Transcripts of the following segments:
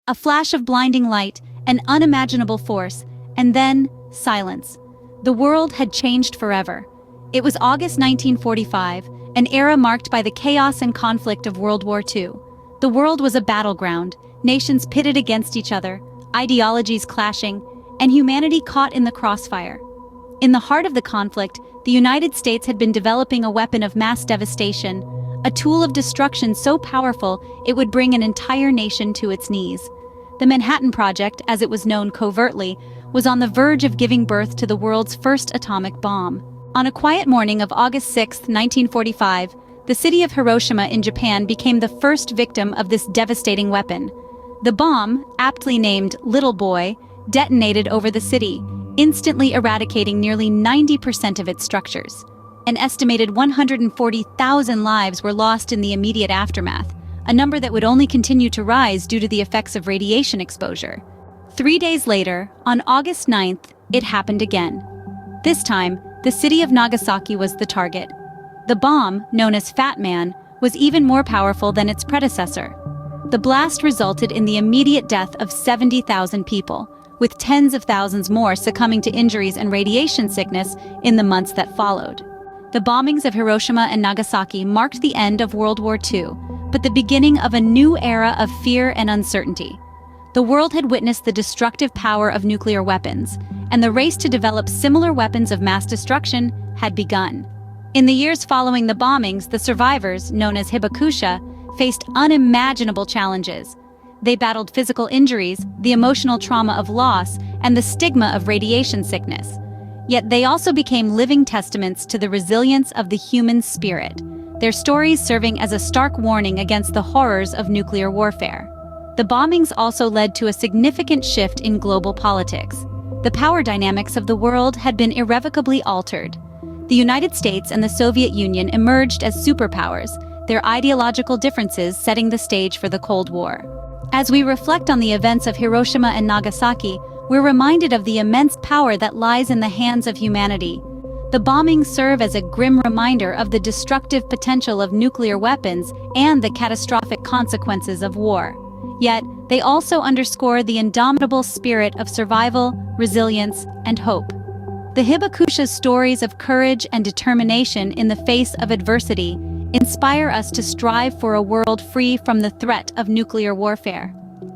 A flash of blinding light, an unimaginable force, and then silence. The world had changed forever. It was August 1945, an era marked by the chaos and conflict of World War II. The world was a battleground, nations pitted against each other, ideologies clashing, and humanity caught in the crossfire. In the heart of the conflict, the United States had been developing a weapon of mass devastation, a tool of destruction so powerful it would bring an entire nation to its knees. The Manhattan Project, as it was known covertly, was on the verge of giving birth to the world's first atomic bomb. On a quiet morning of August 6, 1945, the city of Hiroshima in Japan became the first victim of this devastating weapon. The bomb, aptly named Little Boy, detonated over the city, instantly eradicating nearly 90% of its structures. An estimated 140,000 lives were lost in the immediate aftermath, a number that would only continue to rise due to the effects of radiation exposure. 3 days later, on August 9th, it happened again. This time, the city of Nagasaki was the target. The bomb, known as Fat Man, was even more powerful than its predecessor. The blast resulted in the immediate death of 70,000 people, with tens of thousands more succumbing to injuries and radiation sickness in the months that followed. The bombings of Hiroshima and Nagasaki marked the end of World War II, but the beginning of a new era of fear and uncertainty. The world had witnessed the destructive power of nuclear weapons, and the race to develop similar weapons of mass destruction had begun. In the years following the bombings, the survivors, known as hibakusha, faced unimaginable challenges. They battled physical injuries, the emotional trauma of loss, and the stigma of radiation sickness. Yet they also became living testaments to the resilience of the human spirit, their stories serving as a stark warning against the horrors of nuclear warfare. The bombings also led to a significant shift in global politics. The power dynamics of the world had been irrevocably altered. The United States and the Soviet Union emerged as superpowers, their ideological differences setting the stage for the Cold War. As we reflect on the events of Hiroshima and Nagasaki, we're reminded of the immense power that lies in the hands of humanity. The bombings serve as a grim reminder of the destructive potential of nuclear weapons and the catastrophic consequences of war. Yet, they also underscore the indomitable spirit of survival, resilience, and hope. The hibakusha's stories of courage and determination in the face of adversity inspire us to strive for a world free from the threat of nuclear warfare.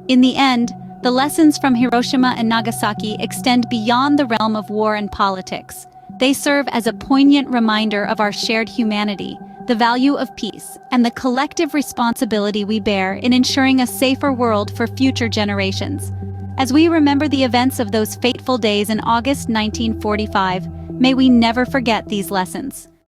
In the end, the lessons from Hiroshima and Nagasaki extend beyond the realm of war and politics. They serve as a poignant reminder of our shared humanity, the value of peace, and the collective responsibility we bear in ensuring a safer world for future generations. As we remember the events of those fateful days in August 1945, may we never forget these lessons.